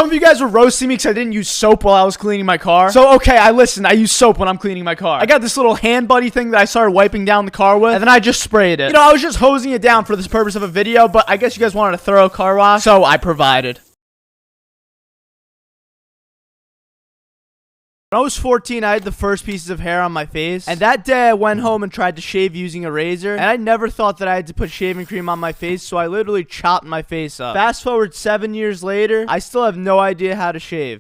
Some of you guys were roasting me because I didn't use soap while I was cleaning my car. So, okay, I use soap when I'm cleaning my car. I got this little hand buddy thing that I started wiping down the car with, and then I just sprayed it. You know, I was just hosing it down for this purpose of a video, but I guess you guys wanted a thorough car wash, so I provided. When I was 14, I had the first pieces of hair on my face, and that day I went home and tried to shave using a razor, and I never thought that I had to put shaving cream on my face, so I literally chopped my face up. Fast forward 7 years later, I still have no idea how to shave.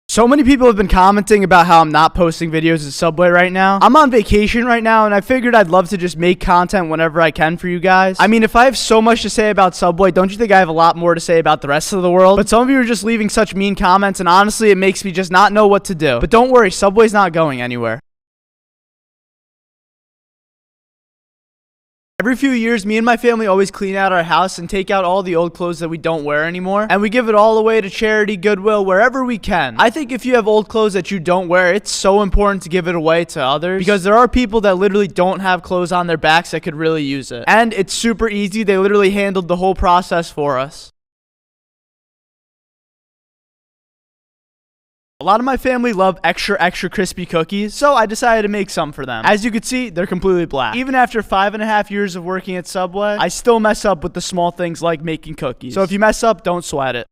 So many people have been commenting about how I'm not posting videos at Subway right now. I'm on vacation right now, and I figured I'd love to just make content whenever I can for you guys. I mean, if I have so much to say about Subway, don't you think I have a lot more to say about the rest of the world? But some of you are just leaving such mean comments, and honestly, it makes me just not know what to do. But don't worry, Subway's not going anywhere. Every few years, me and my family always clean out our house and take out all the old clothes that we don't wear anymore. And we give it all away to charity, Goodwill, wherever we can. I think if you have old clothes that you don't wear, it's so important to give it away to others. Because there are people that literally don't have clothes on their backs that could really use it. And it's super easy. They literally handled the whole process for us. A lot of my family love extra crispy cookies, so I decided to make some for them. As you can see, they're completely black. Even after 5.5 years of working at Subway, I still mess up with the small things like making cookies. So if you mess up, don't sweat it.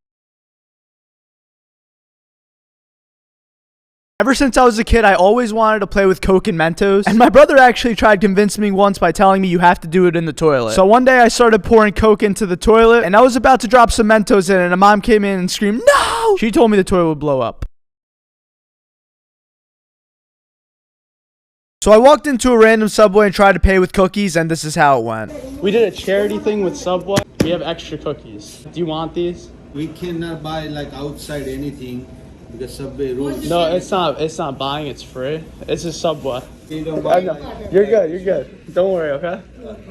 Ever since I was a kid, I always wanted to play with Coke and Mentos, and my brother actually tried convincing me once by telling me you have to do it in the toilet. So one day I started pouring Coke into the toilet, and I was about to drop some Mentos in, and a mom came in and screamed, "No!" She told me the toilet would blow up. So I walked into a random Subway and tried to pay with cookies, and this is how it went. We did a charity thing with Subway. We have extra cookies. Do you want these? We cannot buy like outside anything because Subway rules. No, it's not buying, it's free. It's a Subway. You don't buy You're good. Don't worry, okay?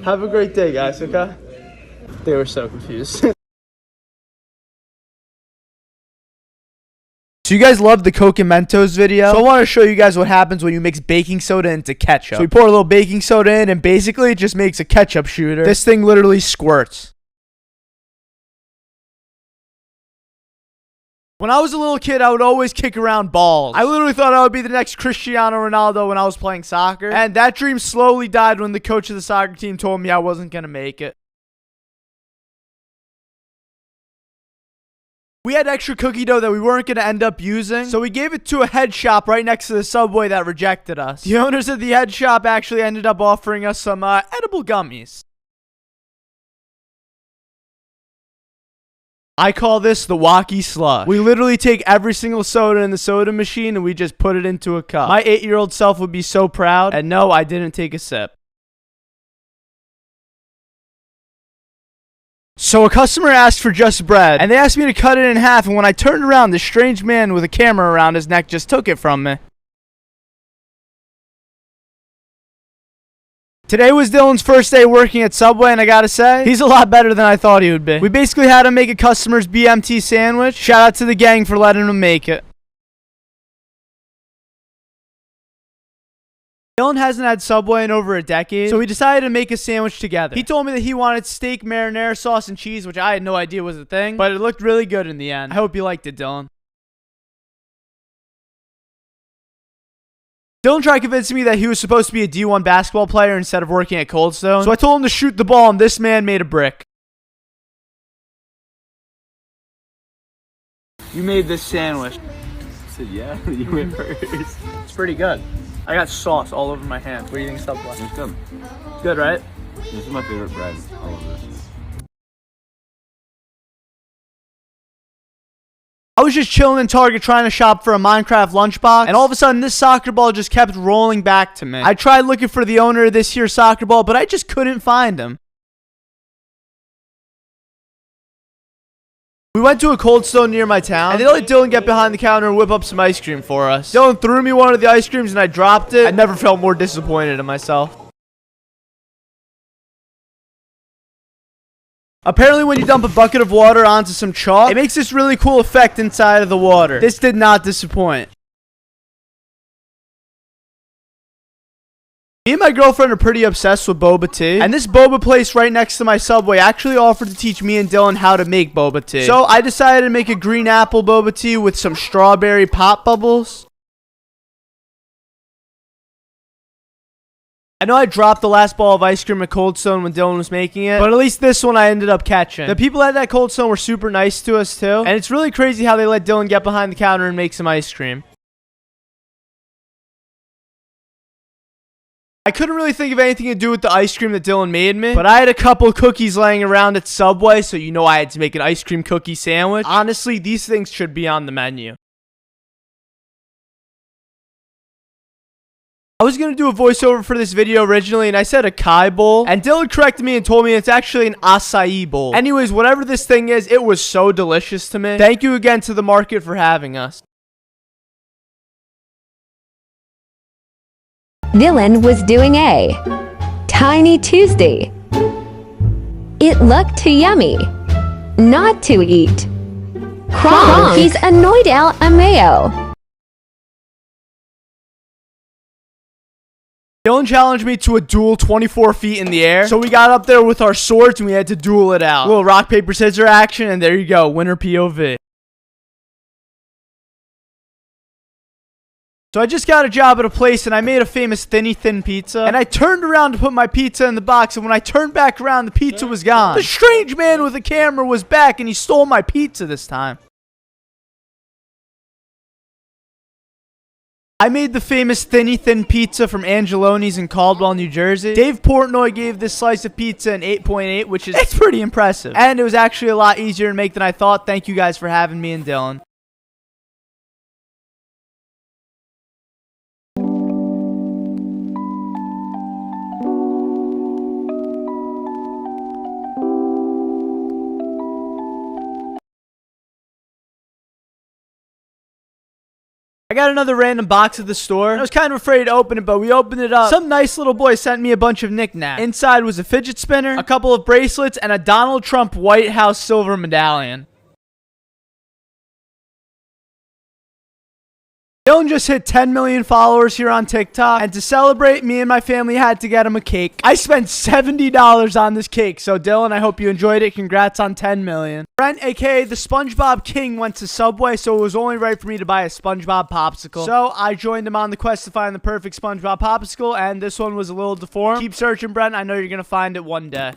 Have a great day, guys, okay? They were so confused. So you guys loved the Coke and Mentos video. So I want to show you guys what happens when you mix baking soda into ketchup. So we pour a little baking soda in, and basically it just makes a ketchup shooter. This thing literally squirts. When I was a little kid, I would always kick around balls. I literally thought I would be the next Cristiano Ronaldo when I was playing soccer. And that dream slowly died when the coach of the soccer team told me I wasn't going to make it. We had extra cookie dough that we weren't going to end up using, so we gave it to a head shop right next to the Subway that rejected us. The owners of the head shop actually ended up offering us some edible gummies. I call this the Wacky Slush. We literally take every single soda in the soda machine and we just put it into a cup. My 8-year-old self would be so proud, and no, I didn't take a sip. So a customer asked for just bread, and they asked me to cut it in half, and when I turned around, this strange man with a camera around his neck just took it from me. Today was Dylan's first day working at Subway, and I gotta say, he's a lot better than I thought he would be. We basically had him make a customer's BMT sandwich. Shout out to the gang for letting him make it. Dylan hasn't had Subway in over a decade, so we decided to make a sandwich together. He told me that he wanted steak, marinara sauce, and cheese, which I had no idea was a thing, but it looked really good in the end. I hope you liked it, Dylan. Dylan tried convincing me that he was supposed to be a D1 basketball player instead of working at Cold Stone, so I told him to shoot the ball, and this man made a brick. You made this sandwich. I said, yeah, you went first. It's pretty good. I got sauce all over my hands. What do you think, Subway? It's good. Good, right? This is my favorite bread. All of this. I was just chilling in Target trying to shop for a Minecraft lunchbox, and all of a sudden this soccer ball just kept rolling back to me. I tried looking for the owner of this here soccer ball, but I just couldn't find him. We went to a Cold Stone near my town, and they let Dylan get behind the counter and whip up some ice cream for us. Dylan threw me one of the ice creams and I dropped it. I never felt more disappointed in myself. Apparently when you dump a bucket of water onto some chalk, it makes this really cool effect inside of the water. This did not disappoint. Me Me and my girlfriend are pretty obsessed with boba tea, and this boba place right next to my Subway actually offered to teach me and Dylan how to make boba tea. So I decided to make a green apple boba tea with some strawberry pop bubbles. I know I dropped the last ball of ice cream at Cold Stone when Dylan was making it, but at least this one I ended up catching. The people at that Cold Stone were super nice to us too, and it's really crazy how they let Dylan get behind the counter and make some ice cream. I couldn't really think of anything to do with the ice cream that Dylan made me, but I had a couple cookies laying around at Subway, so you know I had to make an ice cream cookie sandwich. Honestly, these things should be on the menu. I was going to do a voiceover for this video originally, and I said a acai bowl, and Dylan corrected me and told me it's actually an acai bowl. Anyways, whatever this thing is, it was so delicious to me. Thank you again to the market for having us. Dylan was doing a Tiny Tuesday. It looked too yummy not to eat. Kronk, he's annoyed al a mayo. Dylan challenged me to a duel 24 feet in the air, so we got up there with our swords and we had to duel it out. A little rock, paper, scissors action, and there you go, winner POV. So I just got a job at a place and I made a famous thin pizza, and I turned around to put my pizza in the box, and when I turned back around, the pizza was gone. The strange man with the camera was back and he stole my pizza this time. I made the famous thin pizza from Angeloni's in Caldwell, New Jersey. Dave Portnoy gave this slice of pizza an 8.8, which is it's pretty impressive. And it was actually a lot easier to make than I thought. Thank you guys for having me and Dylan. I got another random box at the store. I was kind of afraid to open it, but we opened it up. Some nice little boy sent me a bunch of knickknacks. Inside was a fidget spinner, a couple of bracelets, and a Donald Trump White House silver medallion. Dylan just hit 10 million followers here on TikTok, and to celebrate, me and my family had to get him a cake. I spent $70 on this cake, so Dylan, I hope you enjoyed it. Congrats on 10 million. Brent, aka the SpongeBob King, went to Subway, so it was only right for me to buy a SpongeBob popsicle. So I joined him on the quest to find the perfect SpongeBob popsicle, and this one was a little deformed. Keep searching, Brent. I know you're gonna find it one day.